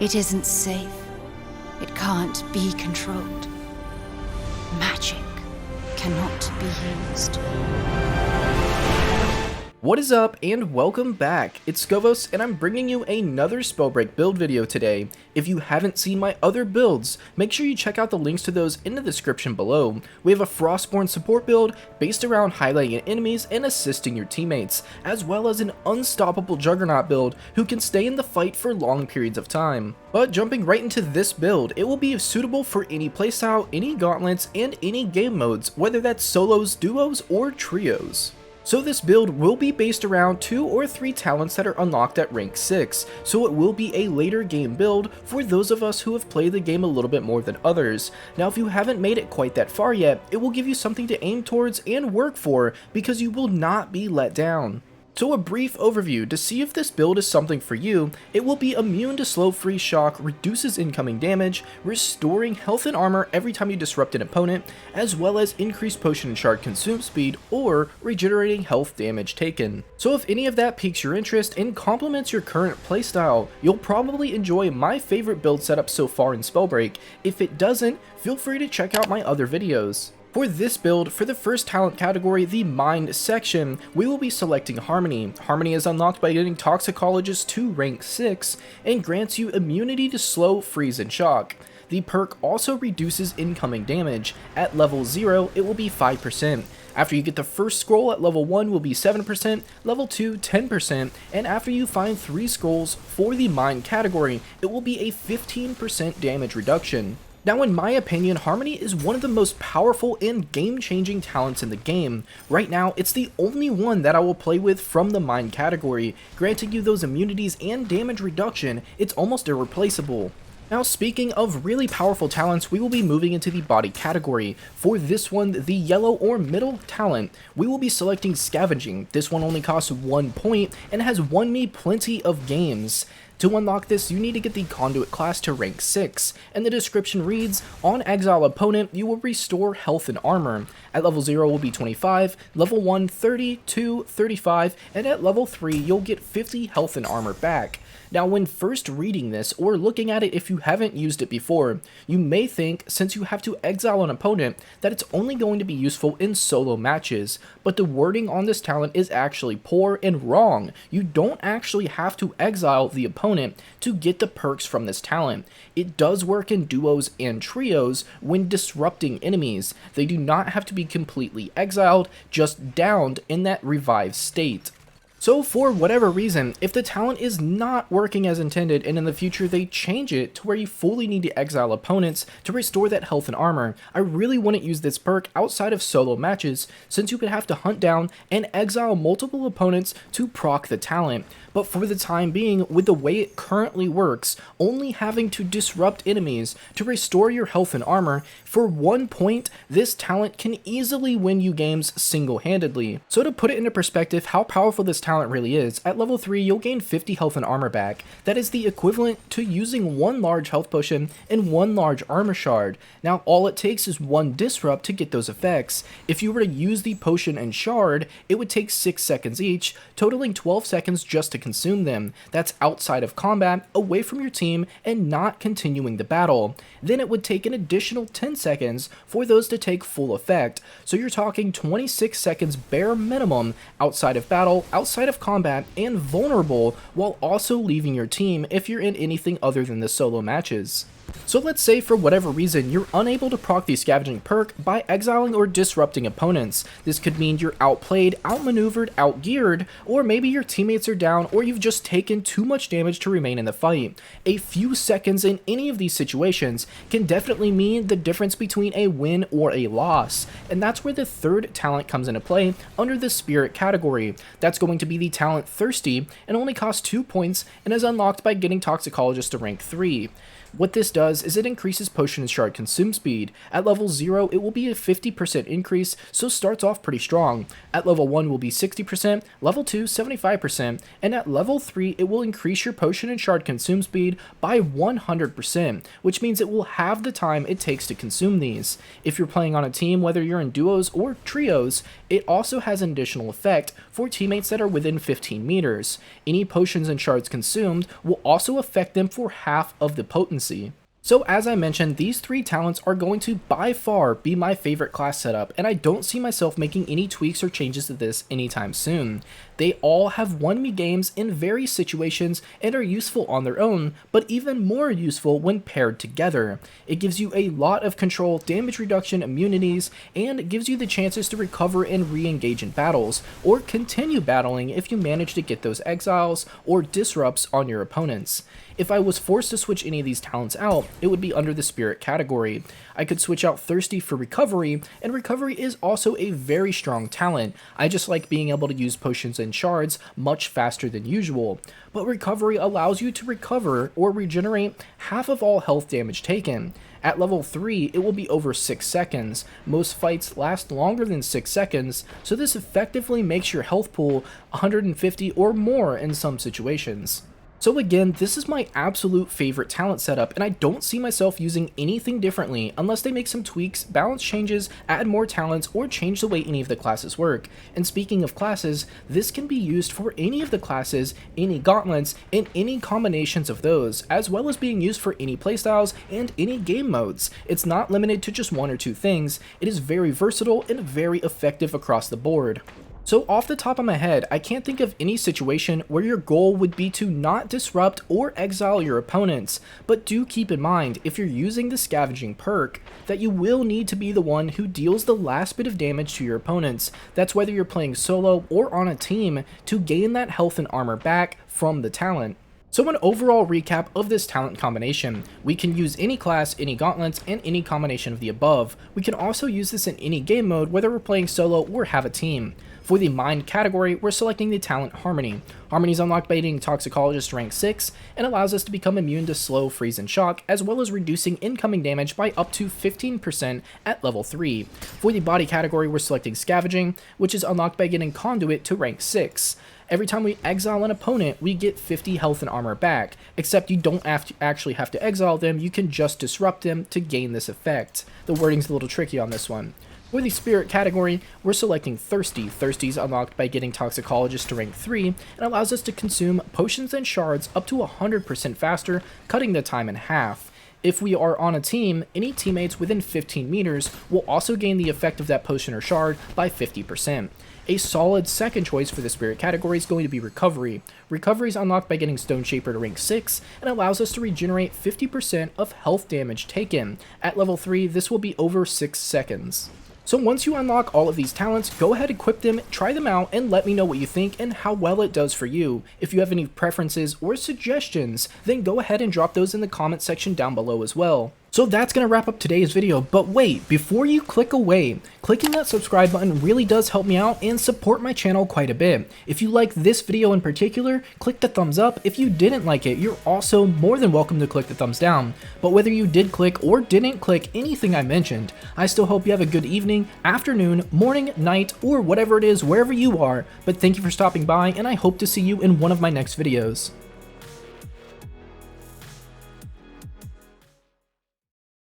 It isn't safe. It can't be controlled. Magic cannot be used. What is up, and welcome back. It's Scovos, and I'm bringing you another Spellbreak build video today. If you haven't seen my other builds, make sure you check out the links to those in the description below. We have a Frostborn support build based around highlighting enemies and assisting your teammates, as well as an unstoppable Juggernaut build who can stay in the fight for long periods of time. But jumping right into this build, it will be suitable for any playstyle, any gauntlets, and any game modes, whether that's solos, duos, or trios. So this build will be based around 2 or 3 talents that are unlocked at rank 6, so it will be a later game build for those of us who have played the game a little bit more than others. Now if you haven't made it quite that far yet, it will give you something to aim towards and work for, because you will not be let down. So a brief overview to see if this build is something for you: it will be immune to slow freeze shock, reduces incoming damage, restoring health and armor every time you disrupt an opponent, as well as increased potion and shard consume speed or regenerating health damage taken. So if any of that piques your interest and complements your current playstyle, you'll probably enjoy my favorite build setup so far in Spellbreak. If it doesn't, feel free to check out my other videos. For this build, for the first talent category, the Mind section, we will be selecting Harmony. Harmony is unlocked by getting Toxicologist to rank 6 and grants you immunity to slow, freeze, and shock. The perk also reduces incoming damage. At level 0, it will be 5%. After you get the first scroll at level 1 will be 7%, level 2 10%, and after you find 3 scrolls for the Mind category, it will be a 15% damage reduction. Now in my opinion, Harmony is one of the most powerful and game-changing talents in the game. Right now, it's the only one that I will play with from the Mind category, granting you those immunities and damage reduction. It's almost irreplaceable. Now speaking of really powerful talents, we will be moving into the Body category. For this one, the yellow or middle talent, we will be selecting Scavenging. This one only costs 1 point and has won me plenty of games. To unlock this, you need to get the Conduit class to rank 6, and the description reads, on exile opponent, you will restore health and armor. At level 0 will be 25, level 1 30, 2 35, and at level 3 you'll get 50 health and armor back. Now when first reading this, or looking at it if you haven't used it before, you may think, since you have to exile an opponent, that it's only going to be useful in solo matches, but the wording on this talent is actually poor and wrong. You don't actually have to exile the opponent to get the perks from this talent. It does work in duos and trios when disrupting enemies. They do not have to be completely exiled, just downed in that revived state. So for whatever reason, if the talent is not working as intended and in the future they change it to where you fully need to exile opponents to restore that health and armor, I really wouldn't use this perk outside of solo matches, since you would have to hunt down and exile multiple opponents to proc the talent. But for the time being, with the way it currently works, only having to disrupt enemies to restore your health and armor, for 1 point, this talent can easily win you games single-handedly. So to put it into perspective how powerful this talent really is, at level 3 you'll gain 50 health and armor back. That is the equivalent to using 1 large health potion and 1 large armor shard. Now all it takes is 1 disrupt to get those effects. If you were to use the potion and shard, it would take 6 seconds each, totaling 12 seconds just to consume them. That's outside of combat, away from your team, and not continuing the battle. Then it would take an additional 10 seconds for those to take full effect, so you're talking 26 seconds bare minimum outside of battle, outside of combat, and vulnerable, while also leaving your team if you're in anything other than the solo matches. So let's say for whatever reason you're unable to proc the Scavenging perk by exiling or disrupting opponents. This could mean you're outplayed, outmaneuvered, outgeared, or maybe your teammates are down or you've just taken too much damage to remain in the fight. A few seconds in any of these situations can definitely mean the difference between a win or a loss, and that's where the third talent comes into play under the Spirit category. That's going to be the talent Thirsty, and only costs 2 points and is unlocked by getting Toxicologist to rank 3. What this does is it increases potion and shard consume speed. At level 0, it will be a 50% increase, so starts off pretty strong. At level 1 will be 60%, level 2 75%, and at level 3 it will increase your potion and shard consume speed by 100%, which means it will halve the time it takes to consume these. If you're playing on a team, whether you're in duos or trios, it also has an additional effect for teammates that are within within 15 meters. Any potions and shards consumed will also affect them for half of the potency. So as I mentioned, these 3 talents are going to by far be my favorite class setup, and I don't see myself making any tweaks or changes to this anytime soon. They all have won me games in various situations and are useful on their own, but even more useful when paired together. It gives you a lot of control, damage reduction, immunities, and gives you the chances to recover and re-engage in battles, or continue battling if you manage to get those exiles or disrupts on your opponents. If I was forced to switch any of these talents out, it would be under the Spirit category. I could switch out Thirsty for Recovery, and Recovery is also a very strong talent. I just like being able to use potions and shards much faster than usual. But Recovery allows you to recover or regenerate half of all health damage taken. At level 3, it will be over 6 seconds. Most fights last longer than 6 seconds, so this effectively makes your health pool 150 or more in some situations. So again, this is my absolute favorite talent setup, and I don't see myself using anything differently unless they make some tweaks, balance changes, add more talents, or change the way any of the classes work. And speaking of classes, this can be used for any of the classes, any gauntlets, and any combinations of those, as well as being used for any playstyles and any game modes. It's not limited to just 1 or 2 things. It is very versatile and very effective across the board. So off the top of my head, I can't think of any situation where your goal would be to not disrupt or exile your opponents, but do keep in mind, if you're using the Scavenging perk, that you will need to be the one who deals the last bit of damage to your opponents. That's whether you're playing solo or on a team, to gain that health and armor back from the talent. So an overall recap of this talent combination: we can use any class, any gauntlets, and any combination of the above. We can also use this in any game mode, whether we're playing solo or have a team. For the Mind category, we're selecting the talent Harmony. Harmony is unlocked by hitting Toxicologist to rank 6, and allows us to become immune to slow, freeze, and shock, as well as reducing incoming damage by up to 15% at level 3. For the Body category, we're selecting Scavenging, which is unlocked by getting Conduit to rank 6. Every time we exile an opponent, we get 50 health and armor back, except you don't actually have to exile them, you can just disrupt them to gain this effect. The wording's a little tricky on this one. For the Spirit category, we're selecting Thirsty. Thirsty is unlocked by getting Toxicologist to rank 3, and allows us to consume potions and shards up to 100% faster, cutting the time in half. If we are on a team, any teammates within 15 meters will also gain the effect of that potion or shard by 50%. A solid second choice for the Spirit category is going to be Recovery. Recovery is unlocked by getting Stone Shaper to rank 6, and allows us to regenerate 50% of health damage taken. At level 3, this will be over 6 seconds. So once you unlock all of these talents, go ahead, equip them, try them out, and let me know what you think and how well it does for you. If you have any preferences or suggestions, then go ahead and drop those in the comment section down below as well. So that's going to wrap up today's video, but wait, before you click away, clicking that subscribe button really does help me out and support my channel quite a bit. If you like this video in particular, click the thumbs up. If you didn't like it, you're also more than welcome to click the thumbs down. But whether you did click or didn't click anything I mentioned, I still hope you have a good evening, afternoon, morning, night, or whatever it is wherever you are. But thank you for stopping by, and I hope to see you in one of my next videos.